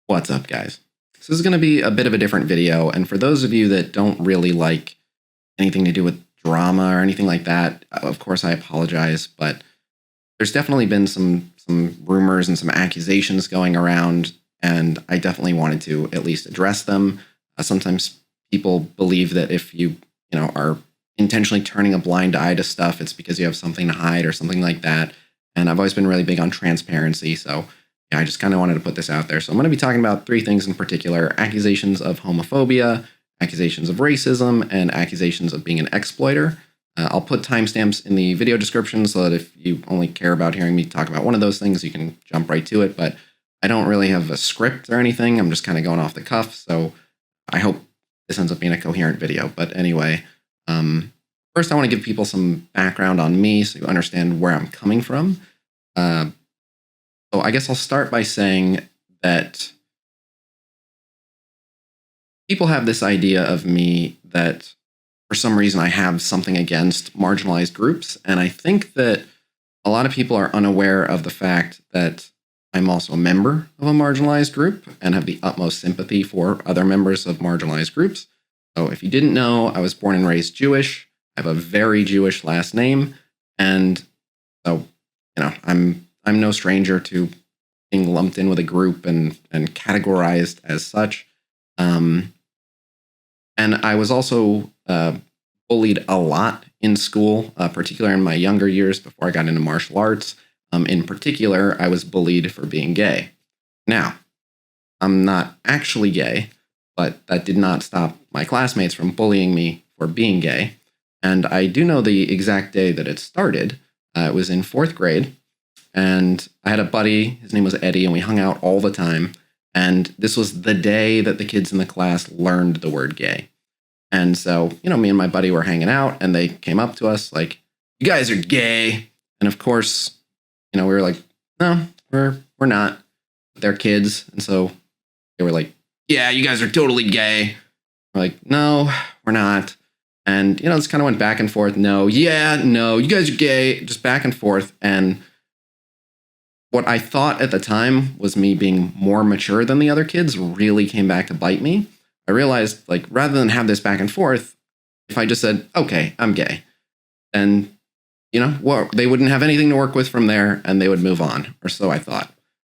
What's up, guys? So this is going to be a bit of a different video, and for those of you that don't really like anything to do with drama or anything like that, of course I apologize, but there's definitely been some rumors and some accusations going around, and I definitely wanted to at least address them. Sometimes people believe that if you are intentionally turning a blind eye to stuff, it's because you have something to hide or something like that. And I've always been really big on transparency, so yeah, I just kind of wanted to put this out there. So I'm going to be talking about three things in particular: accusations of homophobia, accusations of racism, and accusations of being an exploiter. I'll put timestamps in the video description so that if you only care about hearing me talk about one of those things, you can jump right to it. But I don't really have a script or anything. I'm just kind of going off the cuff. So I hope this ends up being a coherent video. But anyway, first I want to give people some background on me so you understand where I'm coming from. So I guess I'll start by saying that people have this idea of me that for some reason I have something against marginalized groups. And I think that a lot of people are unaware of the fact that I'm also a member of a marginalized group and have the utmost sympathy for other members of marginalized groups. So if you didn't know, I was born and raised Jewish. I have a very Jewish last name. And so, I'm no stranger to being lumped in with a group and categorized as such. And I was also bullied a lot in school, particularly in my younger years before I got into martial arts. In particular, I was bullied for being gay. Now, I'm not actually gay, but that did not stop my classmates from bullying me for being gay. And I do know the exact day that it started. It was in 4th grade. And I had a buddy, his name was Eddie, and we hung out all the time. And this was the day that the kids in the class learned the word gay. And so, me and my buddy were hanging out, and they came up to us like, "You guys are gay." And of course, we were like, "No, we're not." They're kids. And so they were like, "Yeah, you guys are totally gay." We're like, "No, we're not." And, this kind of went back and forth. No, yeah, no, you guys are gay. Just back and forth. And what I thought at the time was me being more mature than the other kids really came back to bite me. I realized, rather than have this back and forth, if I just said, "Okay, I'm gay," then, they wouldn't have anything to work with from there, and they would move on, or so I thought.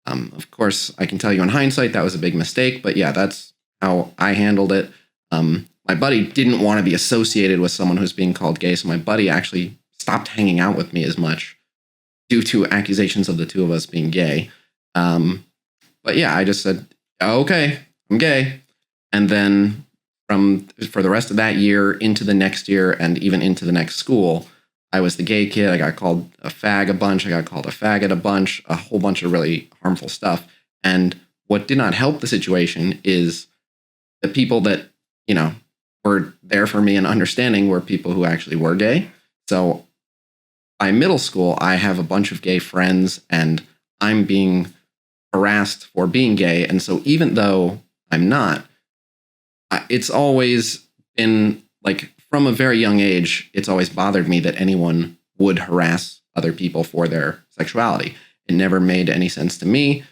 Of course, I can tell you in hindsight that was a big mistake, but yeah, that's how I handled it. My buddy didn't want to be associated with someone who's being called gay, so my buddy actually stopped hanging out with me as much due to accusations of the two of us being gay. But yeah, I just said, "Okay, I'm gay." And then for the rest of that year, into the next year, and even into the next school, I was the gay kid. I got called a fag a bunch. I got called a faggot a bunch, a whole bunch of really harmful stuff. And what did not help the situation is the people that, were there for me and understanding were people who actually were gay. So by middle school, I have a bunch of gay friends, and I'm being harassed for being gay. And so even though I'm not, it's always been from a very young age, it's always bothered me that anyone would harass other people for their sexuality. It never made any sense to me.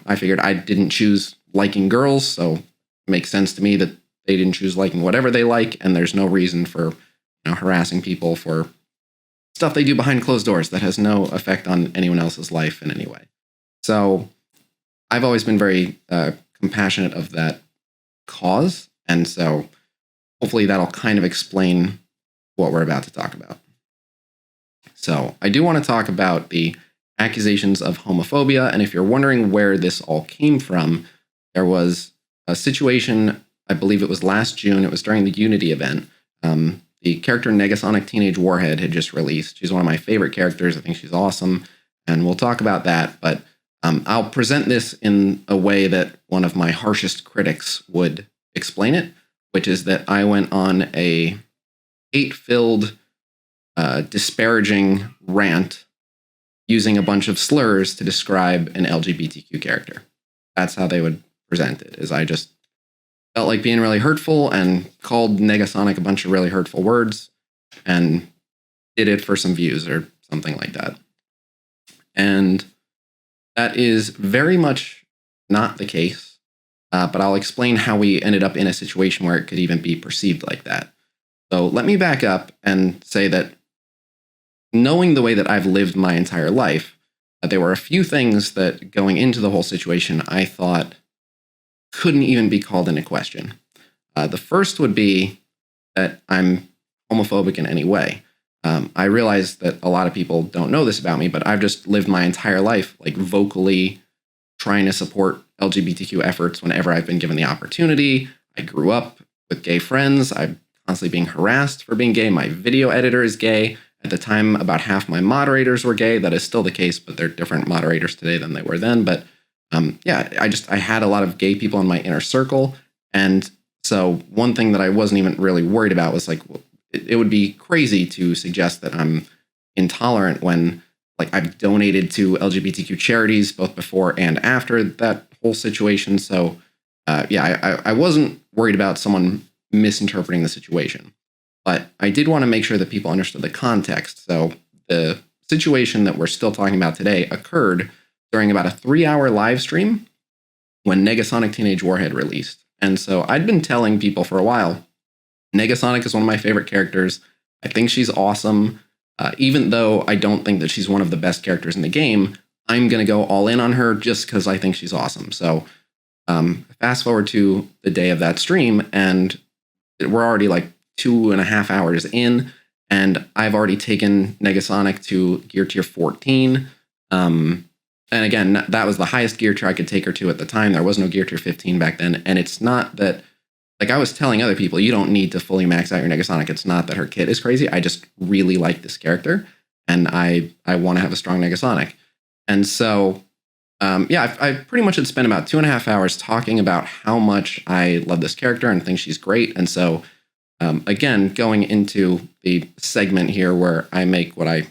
I figured I didn't choose liking girls, so it makes sense to me that they didn't choose liking whatever they like, and there's no reason for harassing people for stuff they do behind closed doors that has no effect on anyone else's life in any way. So I've always been very compassionate of that cause, and so hopefully that'll kind of explain what we're about to talk about. So I do want to talk about the accusations of homophobia, and if you're wondering where this all came from, there was a situation, I believe it was last June, it was during the Unity event. The character Negasonic Teenage Warhead had just released. She's one of my favorite characters. I think she's awesome, and we'll talk about that, but I'll present this in a way that one of my harshest critics would explain it, which is that I went on a hate-filled, disparaging rant using a bunch of slurs to describe an LGBTQ character. That's how they would present it, is I just felt like being really hurtful and called Negasonic a bunch of really hurtful words and did it for some views or something like that. And that is very much not the case. but I'll explain how we ended up in a situation where it could even be perceived like that. So let me back up and say that knowing the way that I've lived my entire life, there were a few things that going into the whole situation I thought couldn't even be called into question. The first would be that I'm homophobic in any way. I realize that a lot of people don't know this about me, but I've just lived my entire life like vocally trying to support LGBTQ efforts whenever I've been given the opportunity. I grew up with gay friends. I'm constantly being harassed for being gay. My video editor is gay. At the time, about half my moderators were gay. That is still the case, but they're different moderators today than they were then. But I had a lot of gay people in my inner circle. And so one thing that I wasn't even really worried about was like, well, it would be crazy to suggest that I'm intolerant when like I've donated to LGBTQ charities both before and after that whole situation. So I wasn't worried about someone misinterpreting the situation, but I did want to make sure that people understood the context. So the situation that we're still talking about today occurred during about a 3-hour live stream when Negasonic Teenage Warhead released. And so I'd been telling people for a while, Negasonic is one of my favorite characters. I think she's awesome. Even though I don't think that she's one of the best characters in the game, I'm going to go all in on her just because I think she's awesome. So fast forward to the day of that stream, and we're already like 2.5 hours in, and I've already taken Negasonic to gear tier 14. And again, that was the highest gear tier I could take her to at the time. There was no gear tier 15 back then. And it's not that, like I was telling other people, you don't need to fully max out your Negasonic. It's not that her kit is crazy. I just really like this character, and I want to have a strong Negasonic. And so, I pretty much had spent about 2.5 hours talking about how much I love this character and think she's great. And so, again, going into the segment here where I make what I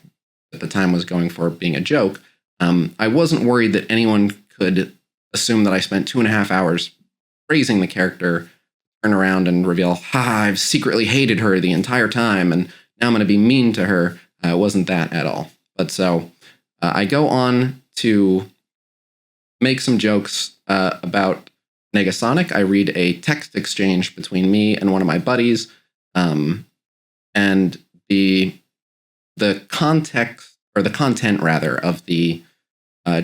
at the time was going for being a joke, I wasn't worried that anyone could assume that I spent 2.5 hours praising the character, turn around and reveal, I've secretly hated her the entire time, and now I'm going to be mean to her. It wasn't that at all. But so I go on to make some jokes about Negasonic. I read a text exchange between me and one of my buddies, and the context, or the content rather, of the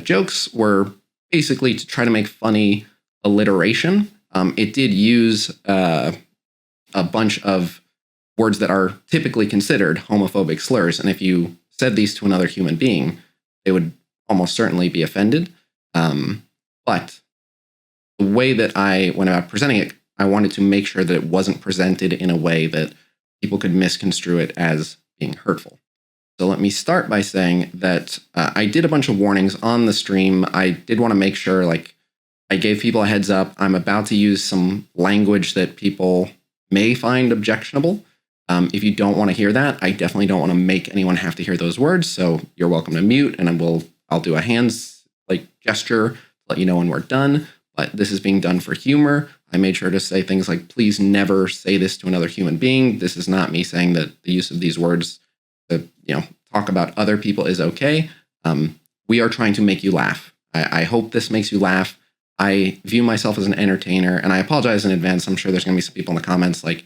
jokes were basically to try to make funny alliteration. It did use a bunch of words that are typically considered homophobic slurs, and if you said these to another human being, they would almost certainly be offended. But the way that I went about presenting it, I wanted to make sure that it wasn't presented in a way that people could misconstrue it as being hurtful. So let me start by saying that I did a bunch of warnings on the stream. I did want to make sure, like, I gave people a heads up. I'm about to use some language that people may find objectionable. If you don't want to hear that, I definitely don't want to make anyone have to hear those words. So you're welcome to mute, and I'll do a hands gesture to let you know when we're done. But this is being done for humor. I made sure to say things like, please never say this to another human being. This is not me saying that the use of these words to talk about other people is okay. We are trying to make you laugh. I hope this makes you laugh. I view myself as an entertainer, and I apologize in advance. I'm sure there's going to be some people in the comments like,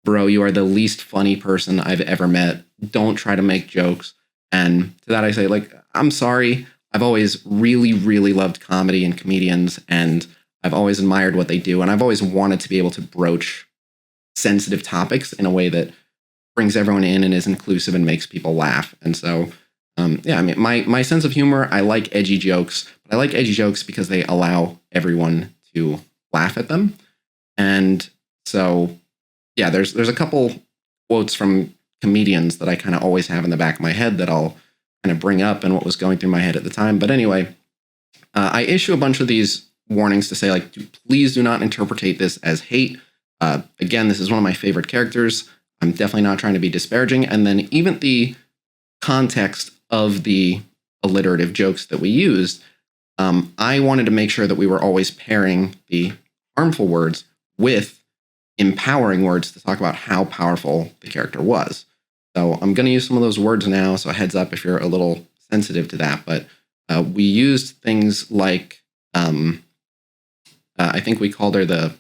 bro, you are the least funny person I've ever met. Don't try to make jokes. And to that I say, I'm sorry. I've always really, really loved comedy and comedians, and I've always admired what they do. And I've always wanted to be able to broach sensitive topics in a way that brings everyone in and is inclusive and makes people laugh. And so, my sense of humor, I like edgy jokes, but I like edgy jokes because they allow everyone to laugh at them. And so, there's a couple quotes from comedians that I kind of always have in the back of my head that I'll kind of bring up and what was going through my head at the time. But anyway, I issue a bunch of these warnings to say, please do not interpret this as hate. Again, this is one of my favorite characters. I'm definitely not trying to be disparaging. And then even the context of the alliterative jokes that we used, I wanted to make sure that we were always pairing the harmful words with empowering words to talk about how powerful the character was. So I'm going to use some of those words now, so a heads up if you're a little sensitive to that. But we used things like I think we called her the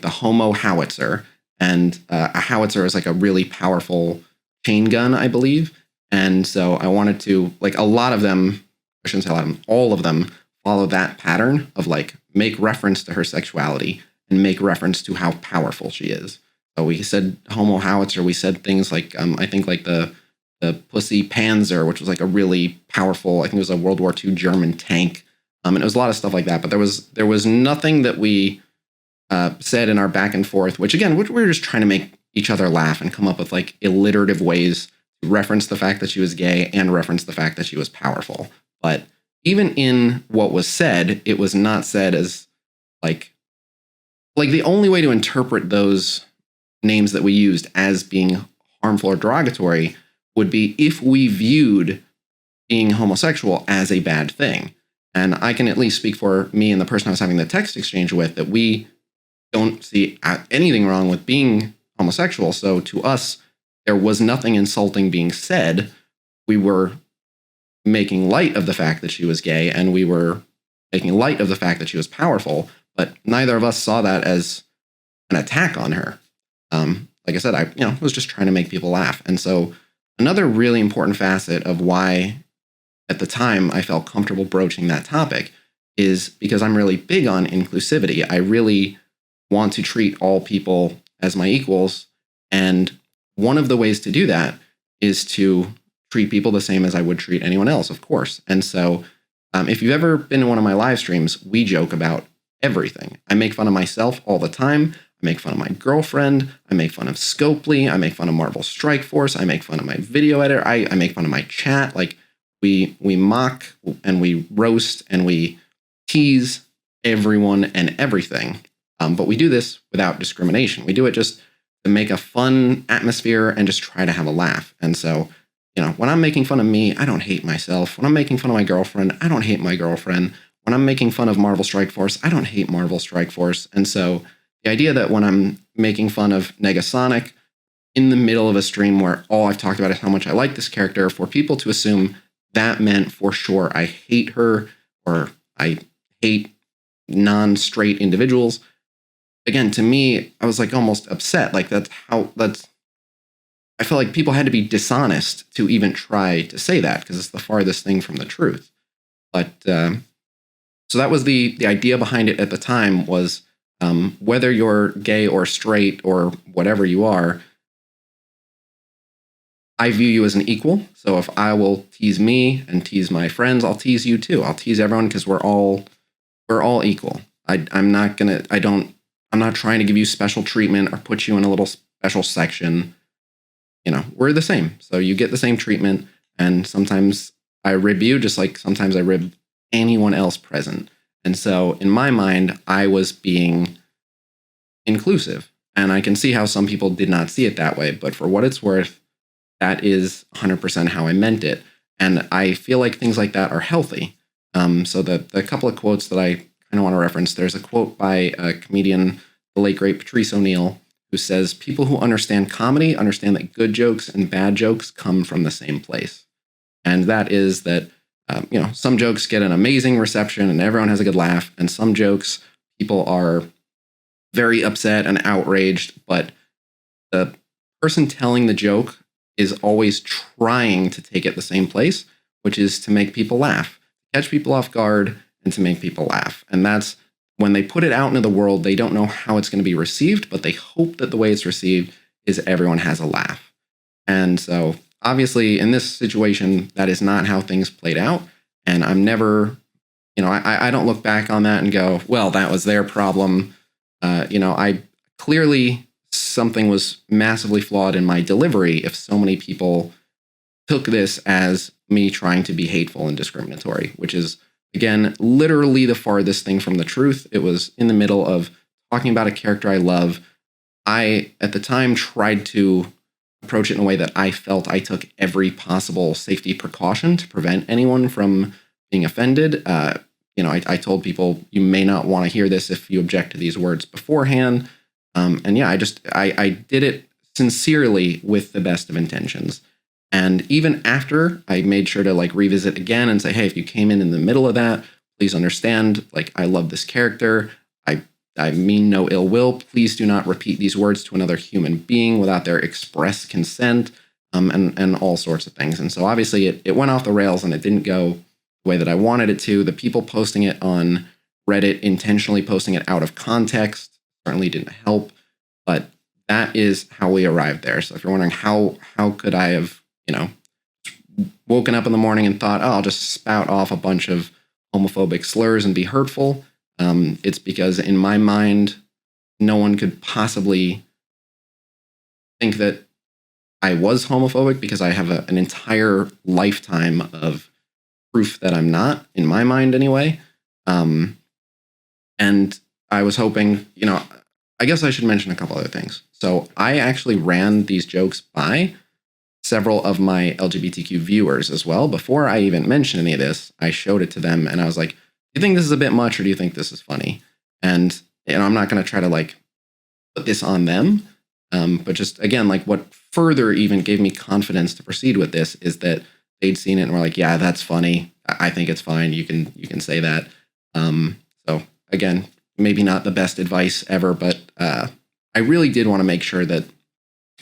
homo howitzer. And a howitzer is like a really powerful chain gun, I believe. And so I wanted to, like, a lot of them, I shouldn't say a lot of them, all of them follow that pattern of like make reference to her sexuality and make reference to how powerful she is. So we said homo howitzer. We said things like, I think like the Pussy Panzer, which was like a really powerful, I think it was a World War II German tank. And it was a lot of stuff like that. But there was nothing that we said in our back and forth, which again, we were just trying to make each other laugh and come up with like alliterative ways to reference the fact that she was gay and reference the fact that she was powerful. But even in what was said, it was not said as like the only way to interpret those names that we used as being harmful or derogatory would be if we viewed being homosexual as a bad thing. And I can at least speak for me and the person I was having the text exchange with that we don't see anything wrong with being homosexual. So to us, there was nothing insulting being said. We were making light of the fact that she was gay, and we were making light of the fact that she was powerful, but neither of us saw that as an attack on her. Like I said, I was just trying to make people laugh. And so another really important facet of why at the time I felt comfortable broaching that topic is because I'm really big on inclusivity. I really want to treat all people as my equals. And one of the ways to do that is to treat people the same as I would treat anyone else, of course. And so if you've ever been in one of my live streams, we joke about everything. I make fun of myself all the time. I make fun of my girlfriend. I make fun of Scopely. I make fun of Marvel Strike Force. I make fun of my video editor. I make fun of my chat. Like we mock and we roast and we tease everyone and everything. But we do this without discrimination. We do it just to make a fun atmosphere and just try to have a laugh. And so, when I'm making fun of me, I don't hate myself. When I'm making fun of my girlfriend, I don't hate my girlfriend. When I'm making fun of Marvel Strike Force, I don't hate Marvel Strike Force. And so the idea that when I'm making fun of Negasonic in the middle of a stream where all I've talked about is how much I like this character, for people to assume that meant for sure I hate her or I hate non-straight individuals. Again, to me, I was like almost upset. Like I felt like people had to be dishonest to even try to say that because it's the farthest thing from the truth. But so that was the idea behind it at the time was whether you're gay or straight or whatever you are, I view you as an equal. So if I will tease me and tease my friends, I'll tease you too. I'll tease everyone because we're all equal. I'm not trying to give you special treatment or put you in a little special section. We're the same. So you get the same treatment. And sometimes I rib you just like sometimes I rib anyone else present. And so in my mind, I was being inclusive. And I can see how some people did not see it that way. But for what it's worth, that is 100% how I meant it. And I feel like things like that are healthy. So the couple of quotes that I kind of want to reference, there's a quote by a comedian, the late great Patrice O'Neill, who says, people who understand comedy understand that good jokes and bad jokes come from the same place. And that is that, some jokes get an amazing reception and everyone has a good laugh. And some jokes, people are very upset and outraged, but the person telling the joke is always trying to take it the same place, which is to make people laugh, catch people off guard, and to make people laugh. And that's when they put it out into the world, they don't know how it's going to be received, but they hope that the way it's received is everyone has a laugh. And so obviously in this situation, that is not how things played out. And I'm never, I don't look back on that and go, well, that was their problem. I clearly something was massively flawed in my delivery if so many people took this as me trying to be hateful and discriminatory, which is, again, literally the farthest thing from the truth. It was in the middle of talking about a character I love. I, at the time, tried to approach it in a way that I felt I took every possible safety precaution to prevent anyone from being offended. I told people, you may not want to hear this if you object to these words beforehand. I did it sincerely with the best of intentions. And even after, I made sure to revisit again and say, hey, if you came in the middle of that, please understand, I love this character. I I mean no ill will. Please do not repeat these words to another human being without their express consent, and all sorts of things. And so obviously it went off the rails and it didn't go the way that I wanted it to. The people posting it on Reddit, intentionally posting it out of context, certainly didn't help. But that is how we arrived there. So if you're wondering how could I have, woken up in the morning and thought, oh, I'll just spout off a bunch of homophobic slurs and be hurtful, it's because in my mind, no one could possibly think that I was homophobic, because I have an entire lifetime of proof that I'm not, in my mind anyway. And I was hoping, I guess I should mention a couple other things. So I actually ran these jokes by several of my LGBTQ viewers as well. Before I even mentioned any of this, I showed it to them and I was like, do you think this is a bit much, or do you think this is funny? And I'm not going to try to put this on them. But just again, what further even gave me confidence to proceed with this is that they'd seen it and were like, yeah, that's funny. I think it's fine. You can say that. So again, maybe not the best advice ever, but I really did want to make sure that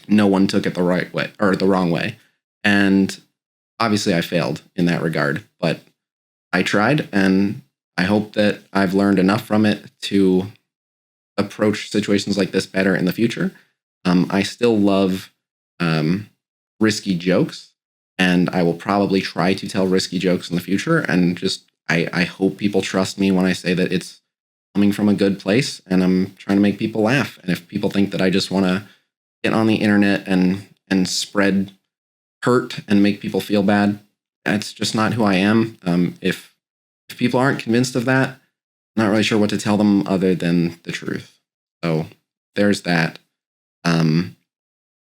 no one took it the right way or the wrong way. And obviously I failed in that regard, but I tried, and I hope that I've learned enough from it to approach situations like this better in the future. I still love risky jokes, and I will probably try to tell risky jokes in the future. And just, I hope people trust me when I say that it's coming from a good place and I'm trying to make people laugh. And if people think that I just want to get on the internet and spread hurt and make people feel bad, that's just not who I am. If people aren't convinced of that, I'm not really sure what to tell them other than the truth. So there's that.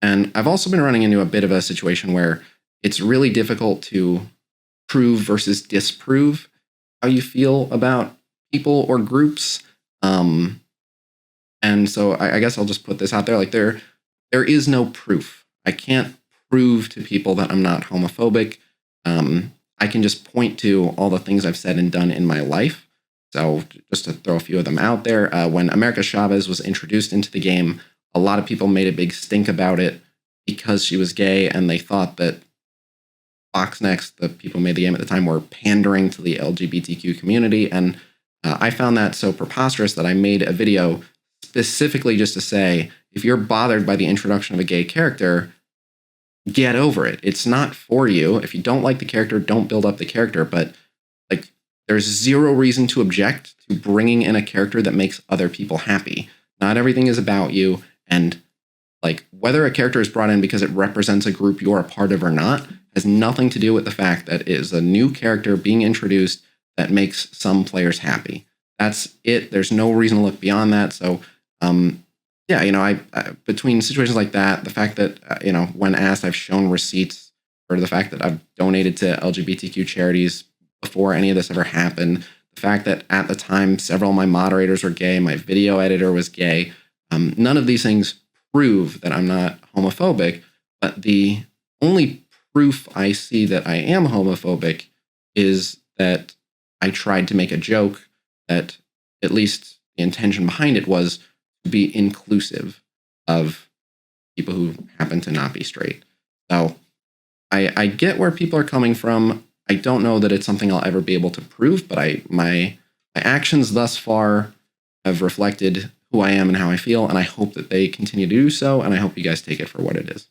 And I've also been running into a bit of a situation where it's really difficult to prove versus disprove how you feel about people or groups. And so I guess I'll just put this out there. There is no proof. I can't prove to people that I'm not homophobic. I can just point to all the things I've said and done in my life. So just to throw a few of them out there, when America Chavez was introduced into the game, a lot of people made a big stink about it because she was gay, and they thought that Foxnext, the people who made the game at the time, were pandering to the LGBTQ community. And I found that so preposterous that I made a video specifically just to say, if you're bothered by the introduction of a gay character, get over it. It's not for you. If you don't like the character, don't build up the character. But there's zero reason to object to bringing in a character that makes other people happy. Not everything is about you. And whether a character is brought in because it represents a group you're a part of or not has nothing to do with the fact that it is a new character being introduced that makes some players happy. That's it. There's no reason to look beyond that. So, I between situations like that, the fact that, when asked, I've shown receipts, or the fact that I've donated to LGBTQ charities before any of this ever happened, the fact that at the time several of my moderators were gay, my video editor was gay, none of these things prove that I'm not homophobic. But the only proof I see that I am homophobic is that I tried to make a joke that, at least the intention behind it, was to be inclusive of people who happen to not be straight. So I get where people are coming from. I don't know that it's something I'll ever be able to prove, but my actions thus far have reflected who I am and how I feel, and I hope that they continue to do so, and I hope you guys take it for what it is.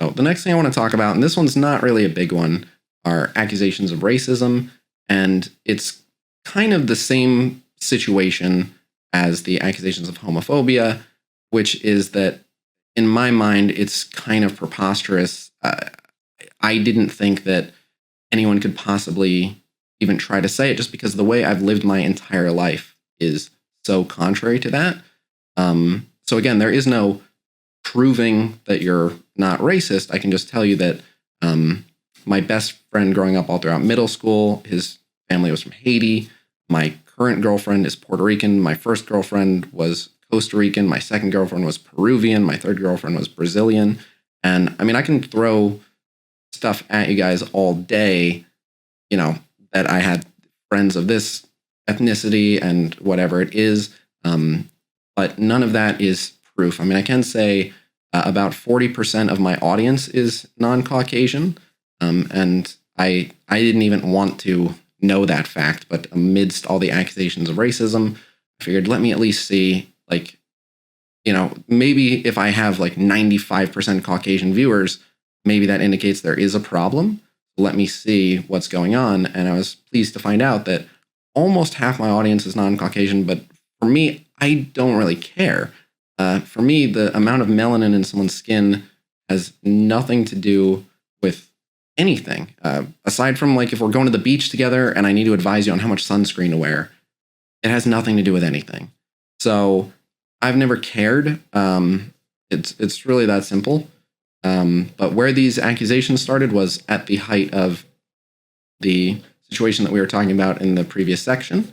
So the next thing I want to talk about, and this one's not really a big one, are accusations of racism, and it's kind of the same situation as the accusations of homophobia, which is that, in my mind, it's kind of preposterous. I didn't think that anyone could possibly even try to say it, just because the way I've lived my entire life is so contrary to that. So again, there is no proving that you're not racist. I can just tell you that my best friend growing up all throughout middle school, his family was from Haiti. My current girlfriend is Puerto Rican. My first girlfriend was Costa Rican. My second girlfriend was Peruvian. My third girlfriend was Brazilian. And I can throw stuff at you guys all day, that I had friends of this ethnicity and whatever it is. But none of that is proof. I mean, I can say about 40% of my audience is non-Caucasian, and I didn't even want to know that fact, but amidst all the accusations of racism, I figured let me at least see, like, maybe if I have like 95% Caucasian viewers, maybe that indicates there is a problem. Let me see what's going on. And I was pleased to find out that almost half my audience is non-Caucasian, but for me, I don't really care. For me, the amount of melanin in someone's skin has nothing to do with anything. Aside from like if we're going to the beach together and I need to advise you on how much sunscreen to wear, it has nothing to do with anything. So I've never cared. It's really that simple. But where these accusations started was at the height of the situation that we were talking about in the previous section.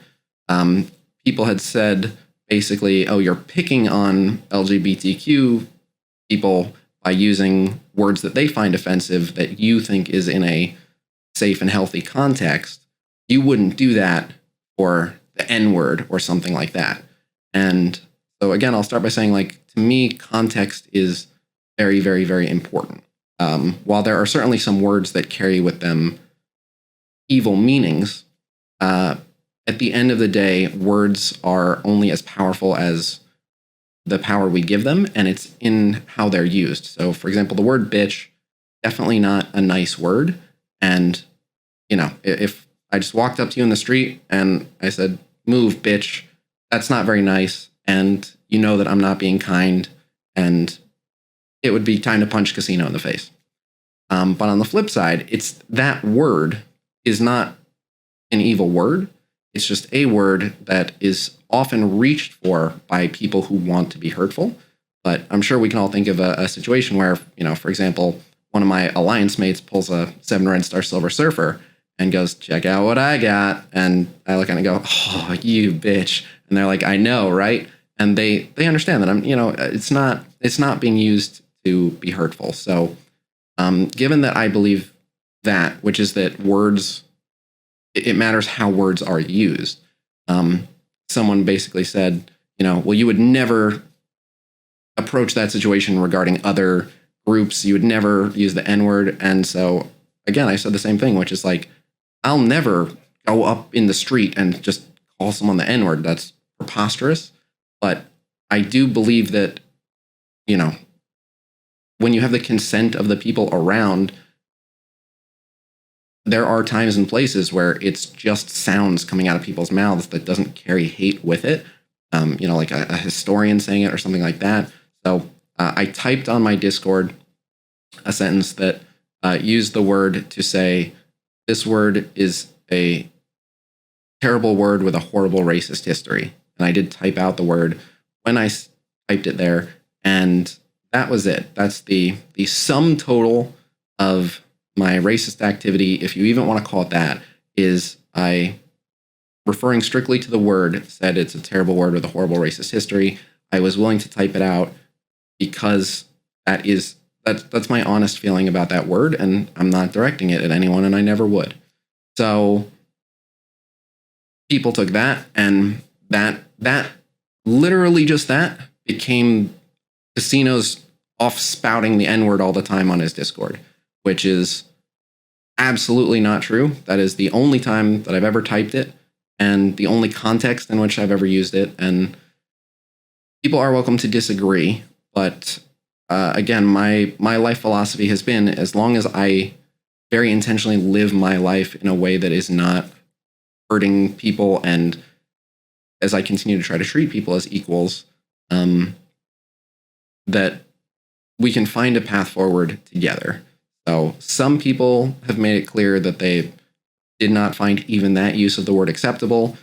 People had said basically, oh, you're picking on LGBTQ people by using words that they find offensive that you think is in a safe and healthy context. You wouldn't do that for the N-word or something like that. And so again, I'll start by saying, like, to me, context is very, very, very important. While there are certainly some words that carry with them evil meanings, at the end of the day, words are only as powerful as the power we give them, and it's in how they're used. So, for example, the word bitch, definitely not a nice word. And, if I just walked up to you in the street and I said, move, bitch, that's not very nice. And you know that I'm not being kind, and it would be time to punch Khasino in the face. But on the flip side, it's that word is not an evil word. It's just a word that is often reached for by people who want to be hurtful. But I'm sure we can all think of a situation where, for example, one of my alliance mates pulls a 7 Red Star Silver Surfer and goes, check out what I got. And I look at it and go, oh, you bitch. And they're like, I know, right? And they understand that I'm, it's not being used to be hurtful. So given that I believe that, which is that words, it matters how words are used. Someone basically said, well, you would never approach that situation regarding other groups. You would never use the N-word. And so, again, I said the same thing, which is like, I'll never go up in the street and just call someone the N-word. That's preposterous. But I do believe that, when you have the consent of the people around, there are times and places where it's just sounds coming out of people's mouths that doesn't carry hate with it. Like a historian saying it or something like that. So I typed on my Discord a sentence that used the word to say, this word is a terrible word with a horrible racist history. And I did type out the word when I typed it there. And that was it. That's the sum total of my racist activity, if you even want to call it that, is I, referring strictly to the word, said it's a terrible word with a horrible racist history. I was willing to type it out because that's my honest feeling about that word, and I'm not directing it at anyone, and I never would. So people took that, and that literally just that became Khasino's off spouting the N-word all the time on his Discord, which is absolutely not true. That is the only time that I've ever typed it and the only context in which I've ever used it. And people are welcome to disagree. But again, my life philosophy has been, as long as I very intentionally live my life in a way that is not hurting people, and as I continue to try to treat people as equals, that we can find a path forward together. So some people have made it clear that they did not find even that use of the word acceptable.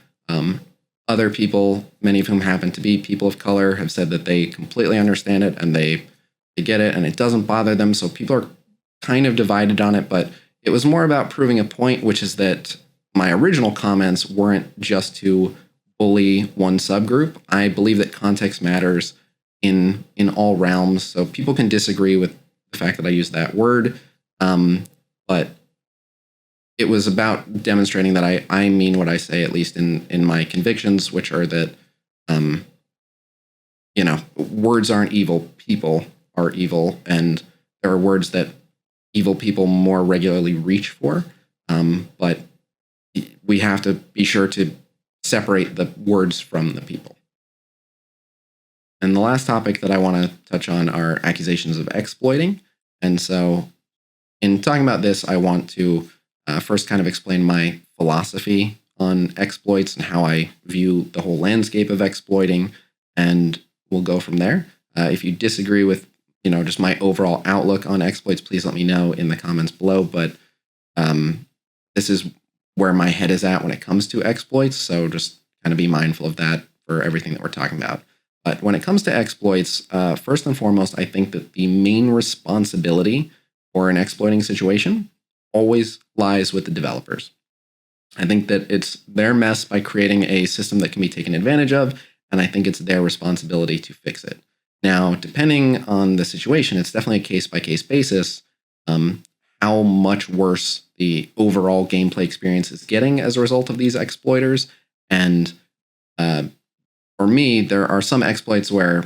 Other people, many of whom happen to be people of color, have said that they completely understand it and they get it and it doesn't bother them. So people are kind of divided on it, but it was more about proving a point, which is that my original comments weren't just to bully one subgroup. I believe that context matters in all realms. So people can disagree with the fact that I use that word, but it was about demonstrating that I mean what I say, at least in my convictions, which are that, words aren't evil, people are evil, and there are words that evil people more regularly reach for, but we have to be sure to separate the words from the people. And the last topic that I want to touch on are accusations of exploiting. And so in talking about this, I want to first kind of explain my philosophy on exploits and how I view the whole landscape of exploiting, and we'll go from there. If you disagree with, just my overall outlook on exploits, please let me know in the comments below. But this is where my head is at when it comes to exploits, so just kind of be mindful of that for everything that we're talking about. But when it comes to exploits, first and foremost, I think that the main responsibility for an exploiting situation always lies with the developers. I think that it's their mess by creating a system that can be taken advantage of, and I think it's their responsibility to fix it. Now, depending on the situation, it's definitely a case-by-case basis, how much worse the overall gameplay experience is getting as a result of these exploiters. And for me, there are some exploits where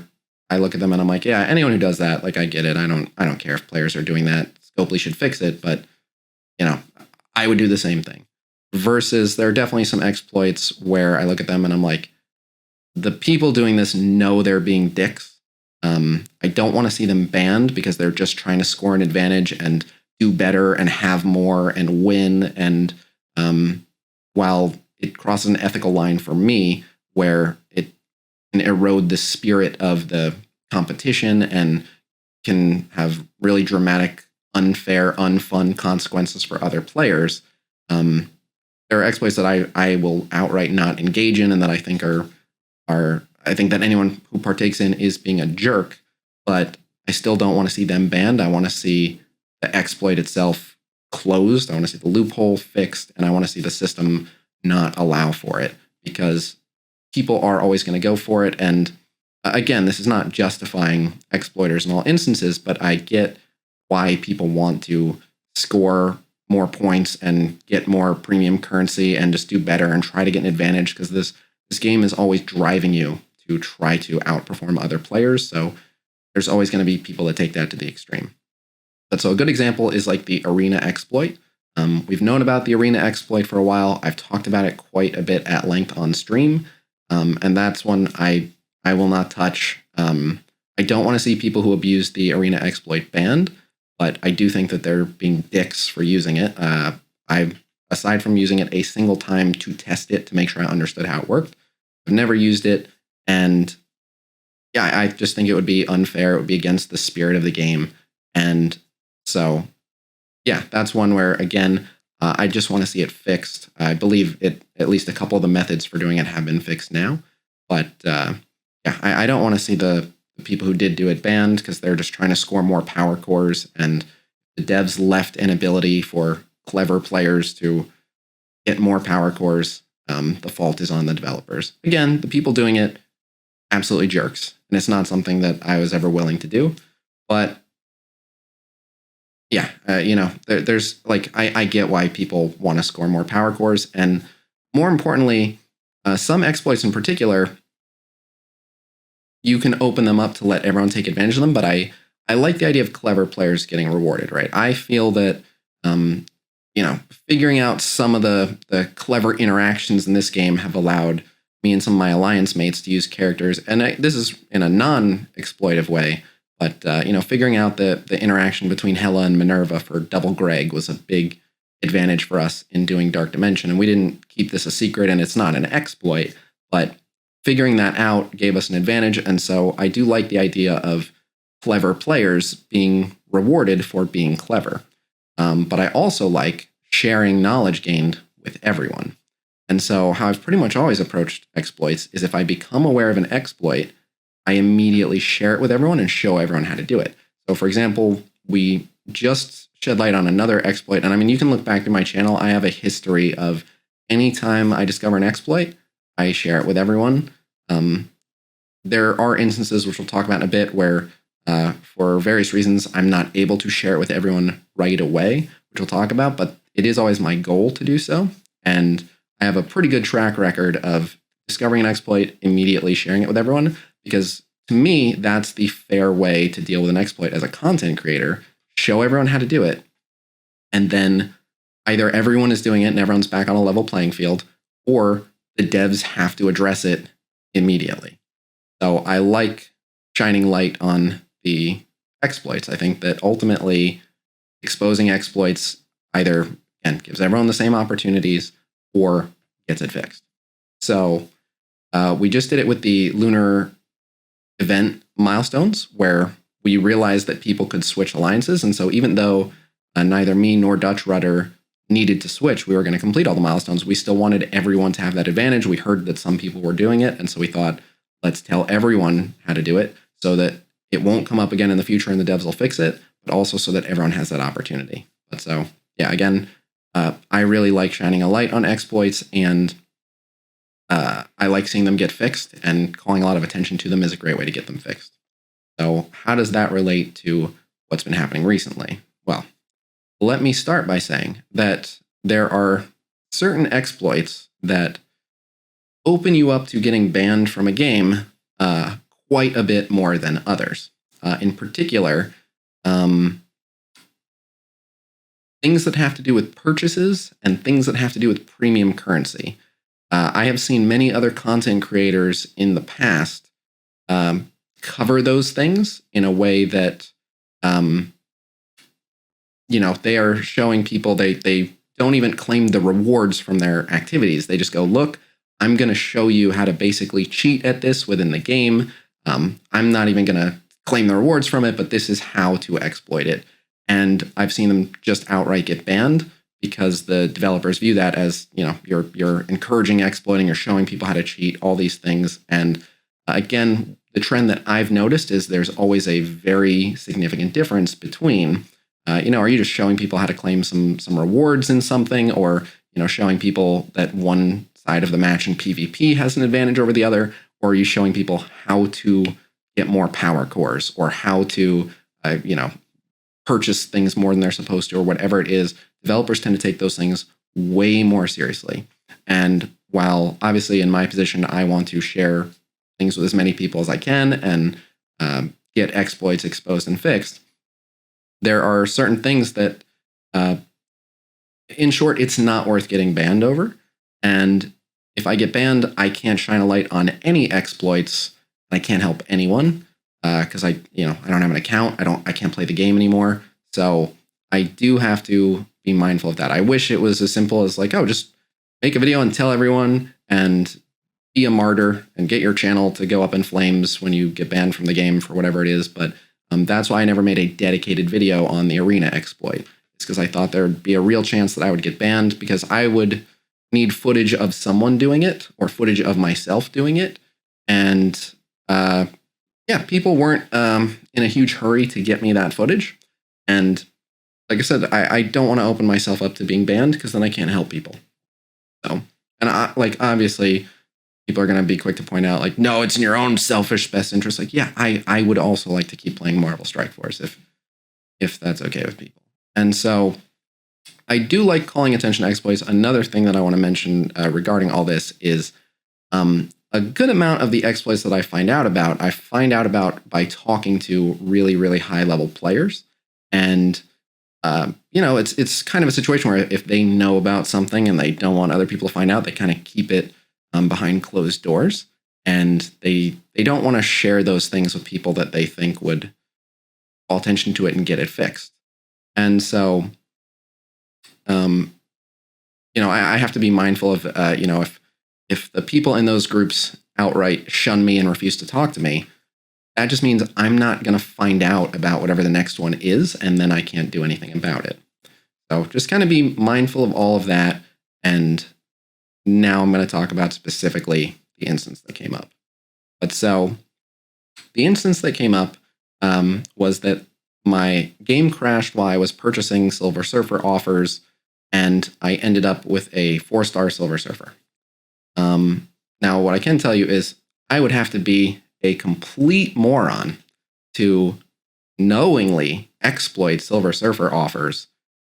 I look at them and I'm like, yeah, anyone who does that, like, I get it. I don't care if players are doing that. Scopely should fix it, but I would do the same thing. Versus there are definitely some exploits where I look at them and I'm like, the people doing this know they're being dicks. I don't want to see them banned because they're just trying to score an advantage and do better and have more and win. And while it crosses an ethical line for me where it can erode the spirit of the competition and can have really dramatic, unfair, unfun consequences for other players, there are exploits that I will outright not engage in and that I think I think that anyone who partakes in is being a jerk, but I still don't want to see them banned. I want to see the exploit itself closed. I want to see the loophole fixed, and I want to see the system not allow for it, because people are always going to go for it. And again, this is not justifying exploiters in all instances, but I get why people want to score more points and get more premium currency and just do better and try to get an advantage, because this game is always driving you to try to outperform other players. So there's always going to be people that take that to the extreme. But so a good example is like the arena exploit. We've known about the arena exploit for a while. I've talked about it quite a bit at length on stream. And that's one I will not touch. I don't want to see people who abuse the arena exploit banned, but I do think that they're being dicks for using it. Aside from using it a single time to test it to make sure I understood how it worked, I've never used it. And yeah, I just think it would be unfair. It would be against the spirit of the game. And so, yeah, that's one where, again, I just want to see it fixed. I believe at least a couple of the methods for doing it have been fixed now. But yeah, I don't want to see the people who did do it banned, because they're just trying to score more power cores, and the devs left an ability for clever players to get more power cores. The fault is on the developers. Again, the people doing it, absolutely jerks. And it's not something that I was ever willing to do. But yeah, there's like, I get why people want to score more power cores. And more importantly, some exploits in particular, you can open them up to let everyone take advantage of them. But I like the idea of clever players getting rewarded, right? I feel that, figuring out some of the clever interactions in this game have allowed me and some of my alliance mates to use characters. And this is in a non-exploitive way. But, figuring out the interaction between Hela and Minerva for Double Greg was a big advantage for us in doing Dark Dimension. And we didn't keep this a secret, and it's not an exploit, but figuring that out gave us an advantage. And so I do like the idea of clever players being rewarded for being clever. But I also like sharing knowledge gained with everyone. And so how I've pretty much always approached exploits is if I become aware of an exploit, I immediately share it with everyone and show everyone how to do it. So for example, we just shed light on another exploit. And I mean, you can look back to my channel. I have a history of anytime I discover an exploit, I share it with everyone. There are instances, which we'll talk about in a bit, where for various reasons, I'm not able to share it with everyone right away, which we'll talk about. But it is always my goal to do so. And I have a pretty good track record of discovering an exploit, immediately sharing it with everyone, because to me, that's the fair way to deal with an exploit as a content creator. Show everyone how to do it. And then either everyone is doing it and everyone's back on a level playing field, or the devs have to address it immediately. So I like shining light on the exploits. I think that ultimately exposing exploits either, again, gives everyone the same opportunities or gets it fixed. So we just did it with the lunar event milestones, where we realized that people could switch alliances. And so even though neither me nor Dutch Rudder needed to switch, we were going to complete all the milestones, we still wanted everyone to have that advantage. We heard that some people were doing it, and so we thought, let's tell everyone how to do it so that it won't come up again in the future and the devs will fix it, but also so that everyone has that opportunity. But so, yeah, again, I really like shining a light on exploits, and I like seeing them get fixed, and calling a lot of attention to them is a great way to get them fixed. So how does that relate to what's been happening recently? Well, let me start by saying that there are certain exploits that open you up to getting banned from a game quite a bit more than others. In particular, things that have to do with purchases and things that have to do with premium currency. I have seen many other content creators in the past cover those things in a way that, they are showing people they don't even claim the rewards from their activities. They just go, look, I'm going to show you how to basically cheat at this within the game. I'm not even going to claim the rewards from it, but this is how to exploit it. And I've seen them just outright get banned because the developers view that as, you're encouraging exploiting, you're showing people how to cheat, all these things. And again, the trend that I've noticed is there's always a very significant difference between, are you just showing people how to claim some rewards in something, or, showing people that one side of the match in PvP has an advantage over the other, or are you showing people how to get more power cores, or how to, purchase things more than they're supposed to, or whatever it is. Developers tend to take those things way more seriously. And while obviously in my position, I want to share things with as many people as I can and get exploits exposed and fixed, there are certain things that, in short, it's not worth getting banned over. And if I get banned, I can't shine a light on any exploits. I can't help anyone because I don't have an account. I can't play the game anymore. So I do have to be mindful of that. I wish it was as simple as just make a video and tell everyone and be a martyr and get your channel to go up in flames when you get banned from the game for whatever it is. But that's why I never made a dedicated video on the arena exploit. It's because I thought there would be a real chance that I would get banned, because I would need footage of someone doing it or footage of myself doing it. And people weren't in a huge hurry to get me that footage. And like I said, I don't want to open myself up to being banned, because then I can't help people. So, and obviously people are going to be quick to point out no, it's in your own selfish best interest. I would also like to keep playing Marvel Strike Force if that's okay with people. And so I do like calling attention to exploits. Another thing that I want to mention regarding all this is a good amount of the exploits that I find out about by talking to really, really high level players. And, it's kind of a situation where if they know about something and they don't want other people to find out, they kind of keep it behind closed doors. And they don't want to share those things with people that they think would call attention to it and get it fixed. And so, I have to be mindful of, if the people in those groups outright shun me and refuse to talk to me, that just means I'm not going to find out about whatever the next one is, and then I can't do anything about it. So just kind of be mindful of all of that. And now I'm going to talk about specifically the instance that came up. But so the instance that came up was that my game crashed while I was purchasing Silver Surfer offers, and I ended up with a 4-star Silver Surfer. Now, what I can tell you is I would have to be a complete moron to knowingly exploit Silver Surfer offers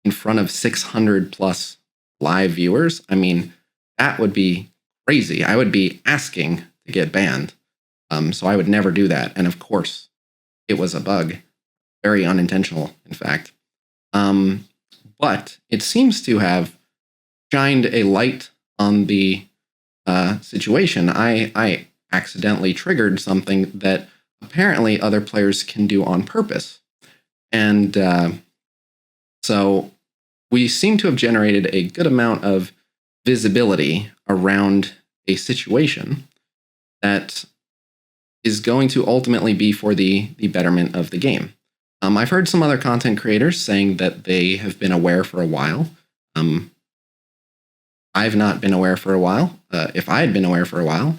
in front of 600 plus live viewers, I mean, that would be crazy. I would be asking to get banned. So I would never do that. And of course, it was a bug, very unintentional, in fact. But it seems to have shined a light on the situation. I accidentally triggered something that apparently other players can do on purpose. And so we seem to have generated a good amount of visibility around a situation that is going to ultimately be for the betterment of the game. I've heard some other content creators saying that they have been aware for a while. I've not been aware for a while. If I had been aware for a while,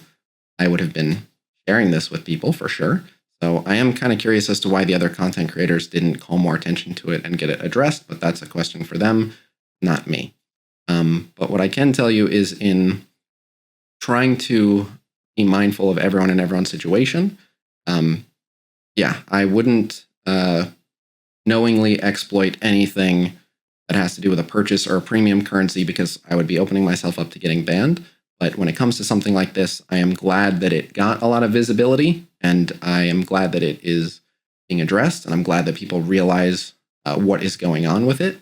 I would have been sharing this with people for sure. So I am kind of curious as to why the other content creators didn't call more attention to it and get it addressed, but that's a question for them, not me. But what I can tell you is in trying to be mindful of everyone and everyone's situation, I wouldn't knowingly exploit anything that has to do with a purchase or a premium currency because I would be opening myself up to getting banned. But when it comes to something like this, I am glad that it got a lot of visibility, and I am glad that it is being addressed, and I'm glad that people realize what is going on with it.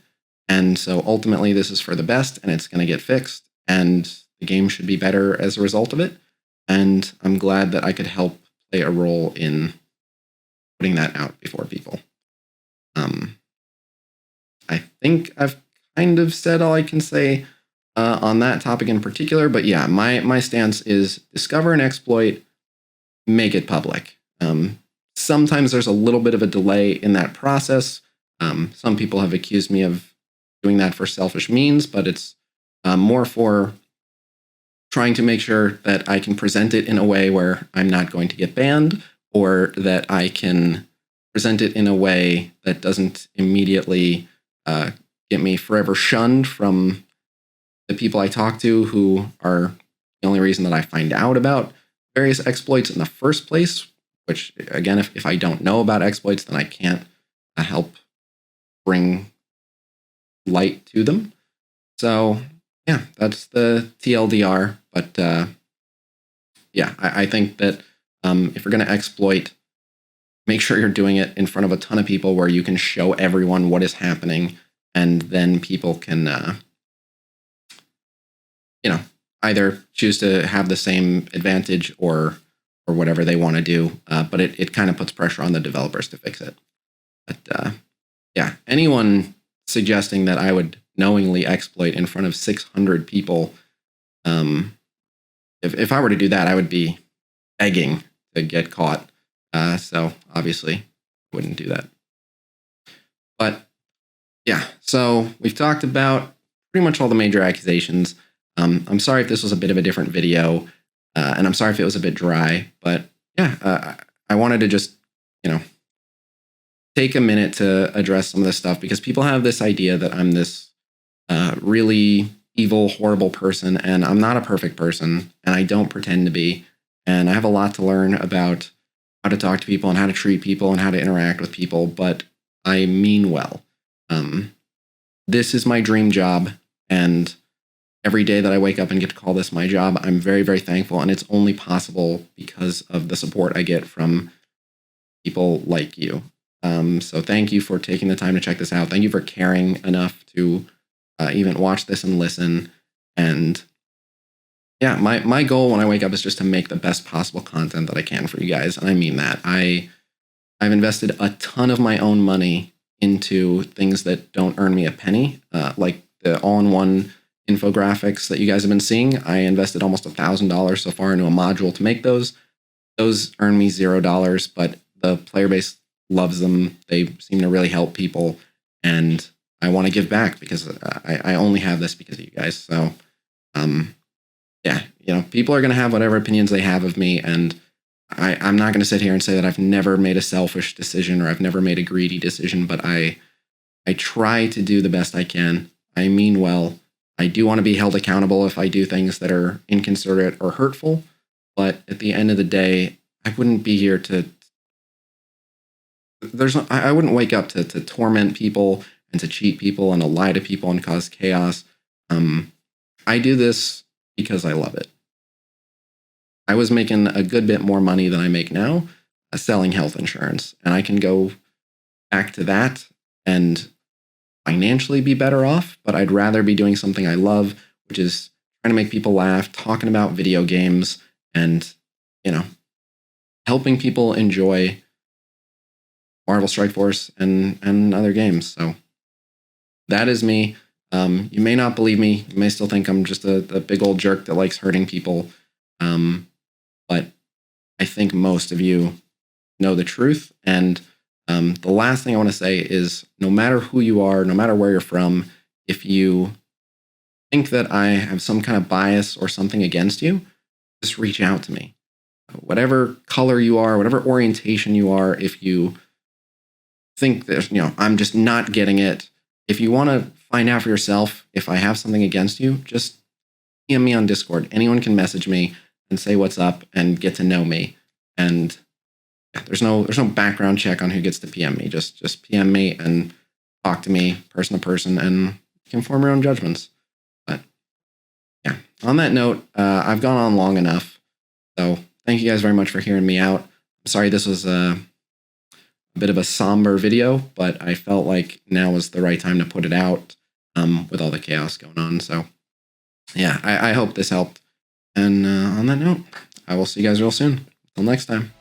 And so ultimately, this is for the best, and it's going to get fixed, and the game should be better as a result of it. And I'm glad that I could help play a role in putting that out before people. I think I've kind of said all I can say on that topic in particular, but yeah, my stance is discover an exploit, make it public. Sometimes there's a little bit of a delay in that process. Some people have accused me of doing that for selfish means, but it's more for trying to make sure that I can present it in a way where I'm not going to get banned, or that I can present it in a way that doesn't immediately get me forever shunned from the people I talk to who are the only reason that I find out about various exploits in the first place, which, again, if I don't know about exploits, then I can't help bring light to them. So, yeah, that's the TLDR. But, I think that if you're going to exploit, make sure you're doing it in front of a ton of people where you can show everyone what is happening, and then people can either choose to have the same advantage or whatever they want to do. But it kind of puts pressure on the developers to fix it. But anyone suggesting that I would knowingly exploit in front of 600 people, if I were to do that, I would be begging to get caught. So obviously I wouldn't do that. But yeah, so we've talked about pretty much all the major accusations. I'm sorry if this was a bit of a different video, and I'm sorry if it was a bit dry, but yeah, I wanted to just, take a minute to address some of this stuff because people have this idea that I'm this really evil, horrible person, and I'm not a perfect person, and I don't pretend to be, and I have a lot to learn about how to talk to people and how to treat people and how to interact with people, but I mean well. This is my dream job, and every day that I wake up and get to call this my job, I'm very, very thankful, and it's only possible because of the support I get from people like you. So thank you for taking the time to check this out. Thank you for caring enough to even watch this and listen. And yeah, my goal when I wake up is just to make the best possible content that I can for you guys, and I mean that. I've invested a ton of my own money into things that don't earn me a penny, like the all-in-one infographics that you guys have been seeing. I invested almost $1,000 so far into a module to make those. Those earn me $0, but the player base loves them. They seem to really help people, and I want to give back because I only have this because of you guys. So, people are going to have whatever opinions they have of me, and I'm not going to sit here and say that I've never made a selfish decision or I've never made a greedy decision, but I try to do the best I can. I mean well. I do want to be held accountable if I do things that are inconsiderate or hurtful, but at the end of the day, I wouldn't be here to. I wouldn't wake up to torment people and to cheat people and to lie to people and cause chaos. I do this because I love it. I was making a good bit more money than I make now selling health insurance, and I can go back to that and financially be better off, but I'd rather be doing something I love, which is trying to make people laugh, talking about video games, and, helping people enjoy Marvel Strike Force and other games. So that is me. You may not believe me. You may still think I'm just a big old jerk that likes hurting people. But I think most of you know the truth. And the last thing I want to say is no matter who you are, no matter where you're from, if you think that I have some kind of bias or something against you, just reach out to me. Whatever color you are, whatever orientation you are, if you think that, I'm just not getting it, if you want to find out for yourself if I have something against you, just PM me on Discord. Anyone can message me and say what's up and get to know me. And there's no background check on who gets to PM me. Just PM me and talk to me person to person, and you can form your own judgments. But yeah, on that note, I've gone on long enough. So thank you guys very much for hearing me out. I'm sorry this was a bit of a somber video, but I felt like now was the right time to put it out with all the chaos going on. So yeah, I hope this helped. And on that note, I will see you guys real soon. Until next time.